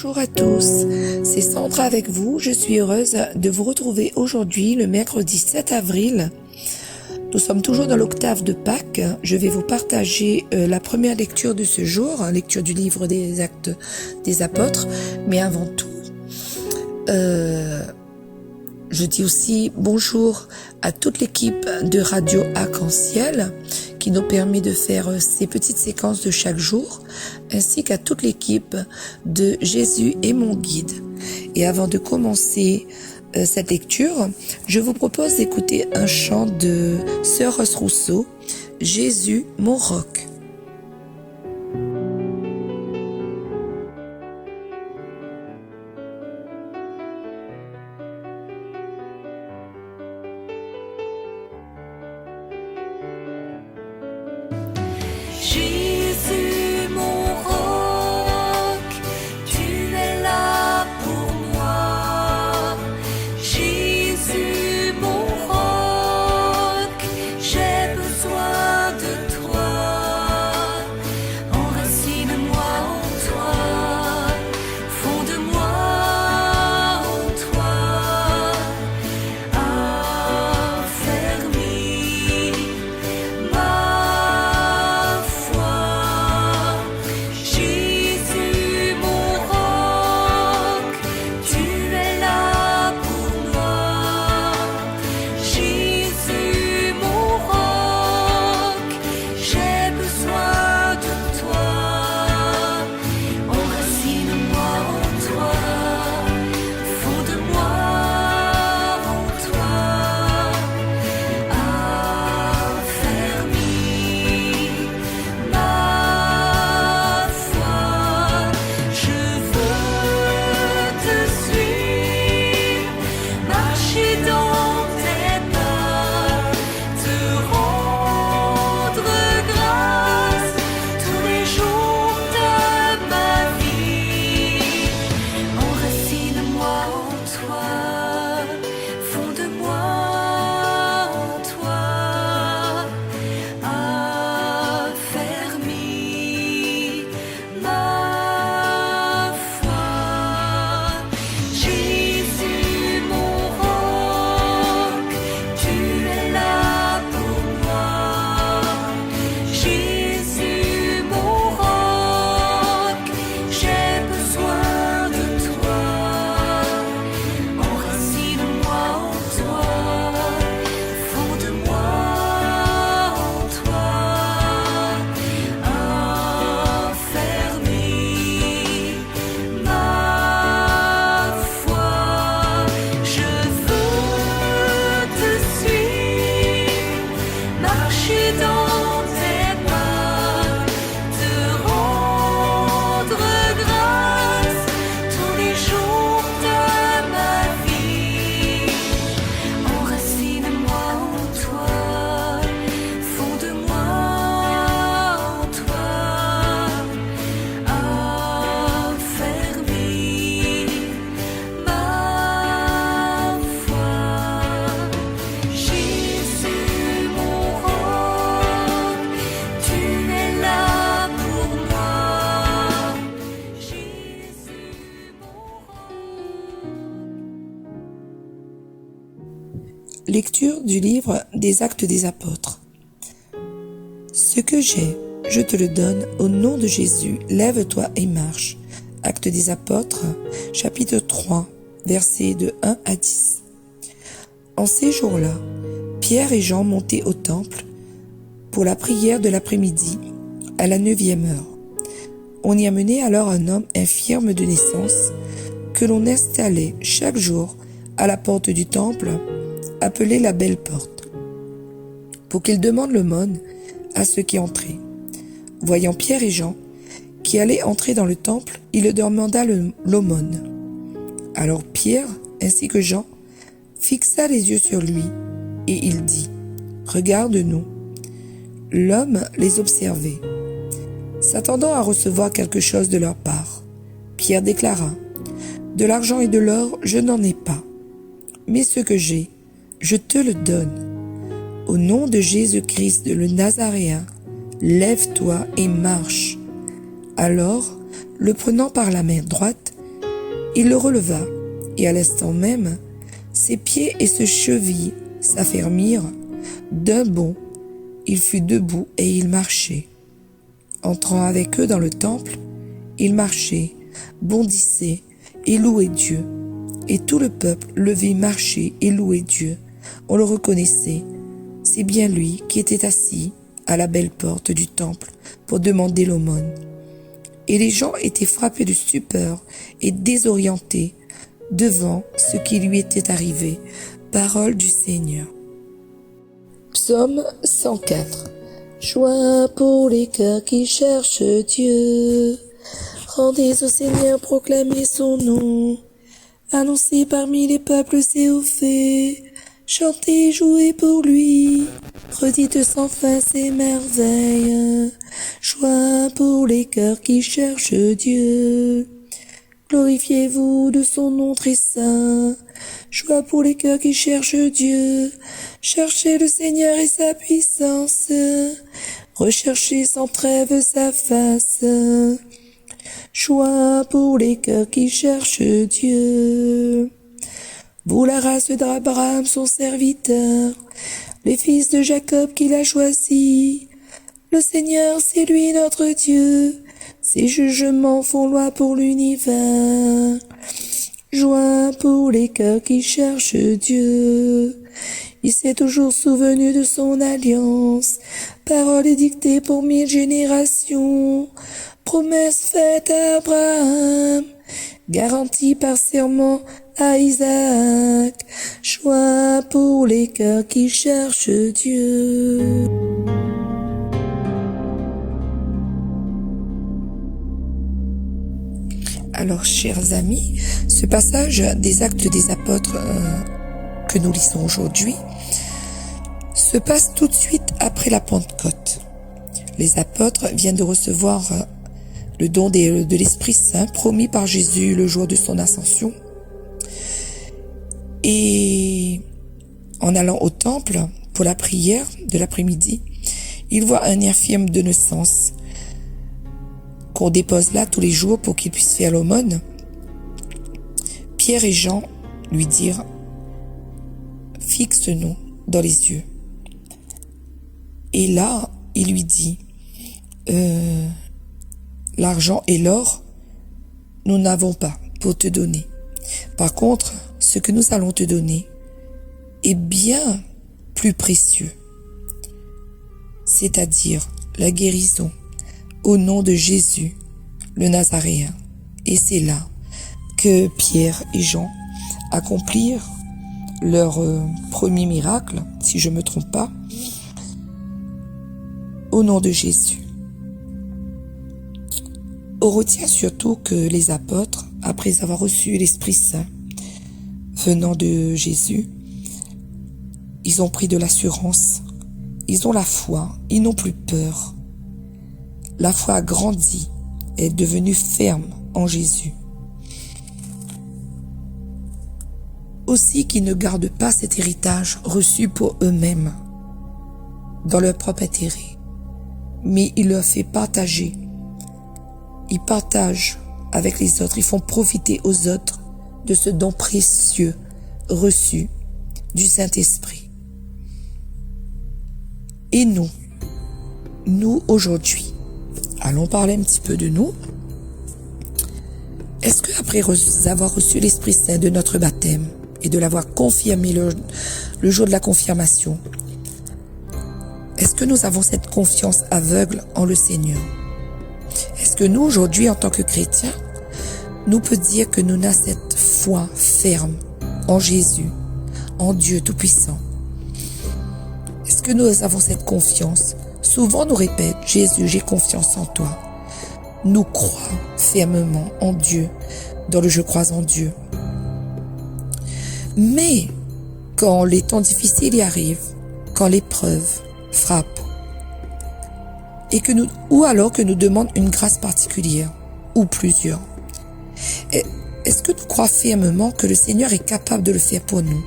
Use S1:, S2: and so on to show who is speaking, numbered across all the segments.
S1: Bonjour à tous, c'est Sandra avec vous. Je suis heureuse de vous retrouver aujourd'hui, le mercredi 7 avril. Nous sommes toujours dans l'octave de Pâques. Je vais vous partager la première lecture de ce jour, lecture du livre des Actes des Apôtres. Mais avant tout, je dis aussi bonjour à toute l'équipe de Radio Arc-en-Ciel qui nous permet de faire ces petites séquences de chaque jour, ainsi qu'à toute l'équipe de Jésus est mon guide. Et avant de commencer cette lecture, je vous propose d'écouter un chant de Sœur Rose Rousseau, Jésus mon roc.
S2: Jésus mon roc, tu es là pour moi. Jésus mon roc, j'ai besoin de toi. Enracine-moi en toi, fonde-moi en toi. Affermis ma foi. Jésus mon roc, tu es là pour moi. Jésus mon roc, j'ai besoin de toi. Enracine-moi en toi, fonde-moi en toi. Affermis ma foi, je veux te suivre, marcher dans tes pas, te rendre grâce tous les jours de ma vie. Enracine-moi en toi, fonde-moi en toi. Affermis ma foi. Jésus mon roc, tu es là pour moi. Jésus mon roc, j'ai besoin de toi. Enracine-moi en toi, fonde-moi en toi. Affermis ma foi, je veux te suivre, marcher dans tes pas, te rendre grâce tous les jours de ma vie. Enracine-moi en toi, fonde-moi en toi. Affermis ma foi. Jésus mon roc, tu es là pour moi. Jésus mon
S1: Lecture du livre des Actes des Apôtres. Ce que j'ai, je te le donne au nom de Jésus, lève-toi et marche. Actes des Apôtres, chapitre 3, versets de 1 à 10. En ces jours-là, Pierre et Jean montaient au temple pour la prière de l'après-midi à la 9e heure. On y amenait alors un homme infirme de naissance que l'on installait chaque jour à la porte du temple, appelée la Belle Porte, pour qu'il demande l'aumône à ceux qui entraient. Voyant Pierre et Jean qui allaient entrer dans le temple, il leur demanda l'aumône. Alors Pierre, ainsi que Jean, fixa les yeux sur lui, et il dit : Regarde-nous. L'homme les observait, s'attendant à recevoir quelque chose de leur part. Pierre déclara : De l'argent et de l'or, je n'en ai pas, mais ce que j'ai, je te le donne. Au nom de Jésus-Christ le Nazaréen, lève-toi et marche. Alors, le prenant par la main droite, Il le releva, et à l'instant même, ses pieds et ses chevilles s'affermirent. D'un bond, il fut debout et il marchait. Entrant avec eux dans le temple, il marchait, bondissait et louait Dieu. Et tout le peuple le vit marcher et louer Dieu. On le reconnaissait. C'est bien lui qui était assis à la belle porte du temple pour demander l'aumône. Et les gens étaient frappés de stupeur et désorientés devant ce qui lui était arrivé. Parole du Seigneur. Psaume 104. Joie pour les cœurs qui cherchent Dieu. Rendez au Seigneur, proclamez son nom. Annoncez parmi les peuples ses hauts faits. Chantez, jouez pour lui. Redites sans fin ses merveilles. Joie pour les cœurs qui cherchent Dieu. Glorifiez-vous de son nom très saint. Joie pour les cœurs qui cherchent Dieu. Cherchez le Seigneur et sa puissance. Recherchez sans trêve sa face. Joie pour les cœurs qui cherchent Dieu. Vous la race d'Abraham, son serviteur, les fils de Jacob qu'il a choisis. Le Seigneur, c'est lui notre Dieu. Ses jugements font loi pour l'univers. Joie pour les cœurs qui cherchent Dieu. Il s'est toujours souvenu de son alliance. Parole édictée pour 1000 générations. Promesse faite à Abraham. Garantie par serment à Isaac. Joie pour les cœurs qui cherchent Dieu. Alors, chers amis, ce passage des Actes des Apôtres que nous lisons aujourd'hui se passe tout de suite après la Pentecôte. Les apôtres viennent de recevoir le don de l'Esprit Saint promis par Jésus le jour de son ascension. Et en allant au temple pour la prière de l'après-midi, ils voient un infirme de naissance qu'on dépose là tous les jours pour qu'il puisse faire l'aumône. Pierre et Jean lui dirent « Fixe-nous dans les yeux ». Et là, il lui dit l'argent et l'or, nous n'avons pas pour te donner. Par contre, ce que nous allons te donner est bien plus précieux, c'est-à-dire la guérison au nom de Jésus, le Nazaréen. Et c'est là que Pierre et Jean accomplirent leur premier miracle, si je ne me trompe pas, au nom de Jésus. On retient surtout que les apôtres, après avoir reçu l'Esprit Saint venant de Jésus, ils ont pris de l'assurance, ils ont la foi, ils n'ont plus peur. La foi a grandi, est devenue ferme en Jésus. Aussi qu'ils ne gardent pas cet héritage reçu pour eux-mêmes, dans leur propre intérêt, mais ils leur fait partager. Ils partagent avec les autres, ils font profiter aux autres de ce don précieux reçu du Saint-Esprit. Et nous aujourd'hui, allons parler un petit peu de nous. Est-ce que après avoir reçu l'Esprit Saint de notre baptême et de l'avoir confirmé le jour de la confirmation, est-ce que nous avons cette confiance aveugle en le Seigneur? Est-ce que nous, aujourd'hui, en tant que chrétiens, nous peut dire que nous avons cette foi ferme en Jésus, en Dieu Tout-Puissant? Est-ce que nous avons cette confiance? Souvent, on nous répète, Jésus, j'ai confiance en toi. Nous croyons fermement en Dieu, dans le je crois en Dieu. Mais, quand les temps difficiles y arrivent, quand l'épreuve frappe, et ou alors que nous demande une grâce particulière, ou plusieurs, est-ce que nous croyons fermement que le Seigneur est capable de le faire pour nous?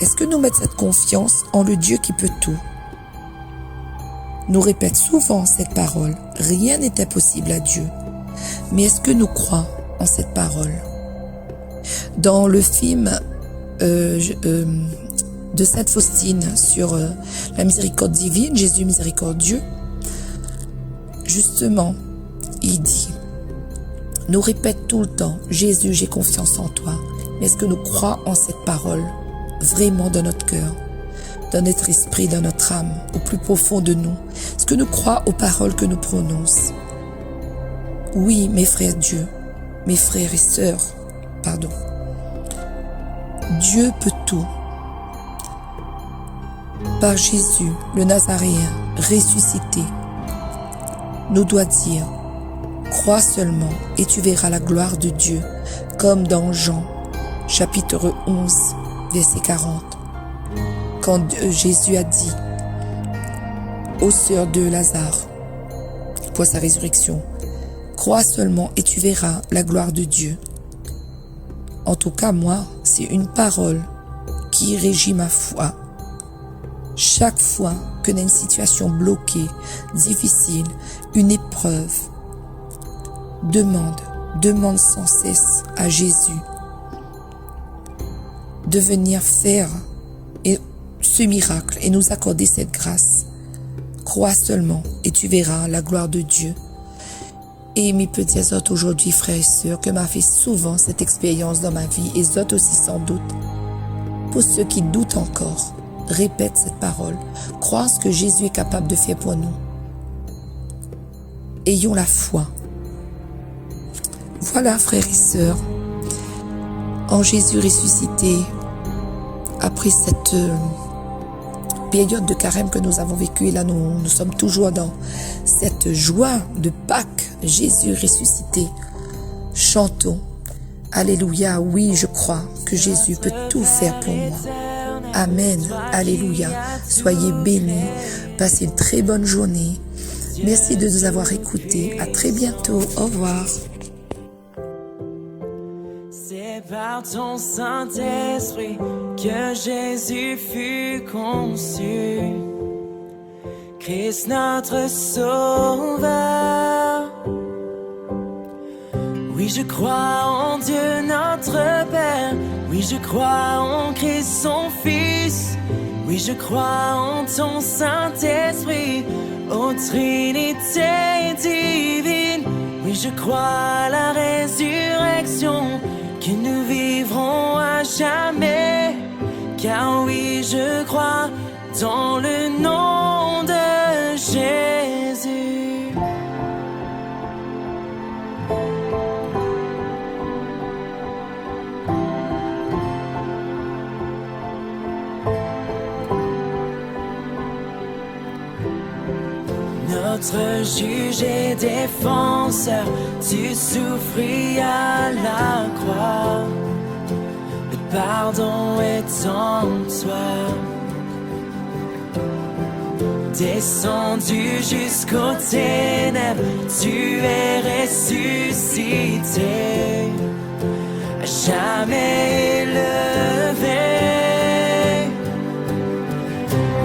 S1: Est-ce que nous mettons cette confiance en le Dieu qui peut tout? Nous répète souvent cette parole, rien n'est impossible à Dieu. Mais est-ce que nous croyons en cette parole? Dans le film de Sainte Faustine sur la miséricorde divine, Jésus miséricordieux, justement, il dit, nous répète tout le temps, Jésus, j'ai confiance en toi. Mais est-ce que nous croyons en cette parole vraiment dans notre cœur, dans notre esprit, dans notre âme, au plus profond de nous? Est-ce que nous croyons aux paroles que nous prononçons? Oui, mes frères et sœurs, pardon. Dieu peut tout. Par Jésus, le Nazaréen, ressuscité, nous doit dire, crois seulement et tu verras la gloire de Dieu, comme dans Jean, chapitre 11, verset 40. Quand Jésus a dit aux sœurs de Lazare, pour sa résurrection, crois seulement et tu verras la gloire de Dieu. En tout cas, moi, c'est une parole qui régit ma foi. Chaque fois que dans une situation bloquée, difficile, une épreuve, demande sans cesse à Jésus de venir faire ce miracle et nous accorder cette grâce. Crois seulement et tu verras la gloire de Dieu. Et mes petits autres aujourd'hui, frères et sœurs, que m'a fait souvent cette expérience dans ma vie, et autres aussi sans doute. Pour ceux qui doutent encore, répète cette parole. Crois ce que Jésus est capable de faire pour nous. Ayons la foi. Voilà, frères et sœurs, en Jésus ressuscité, après cette période de carême que nous avons vécue, et là nous sommes toujours dans cette joie de Pâques, Jésus ressuscité. Chantons, Alléluia, oui, je crois que Jésus peut tout faire pour moi. Amen, Alléluia, soyez bénis, passez une très bonne journée. Merci de nous avoir écoutés, à très bientôt, au revoir.
S3: C'est par ton Saint-Esprit que Jésus fut conçu, Christ notre Sauveur. Oui, je crois en Dieu notre Père, oui, je crois en Christ son Fils, oui, je crois en ton Saint-Esprit, ô Trinité divine. Oui, je crois à la résurrection, que nous vivrons à jamais. Car oui, je crois dans le nom de Jésus. Notre juge et défenseur, tu souffris à la croix. Le pardon est en toi. Descendu jusqu'aux ténèbres, tu es ressuscité, à jamais élevé.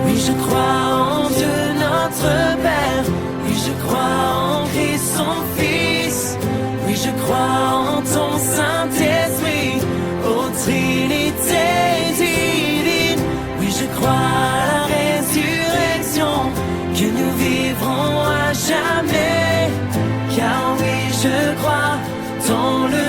S3: Oui, je crois en Dieu notre Père, oui, je crois en Christ son Fils, oui, je crois en ton Saint-Esprit, ô Trinité divine. Oui, je crois à la résurrection, que nous vivrons à jamais. Car oui, je crois dans le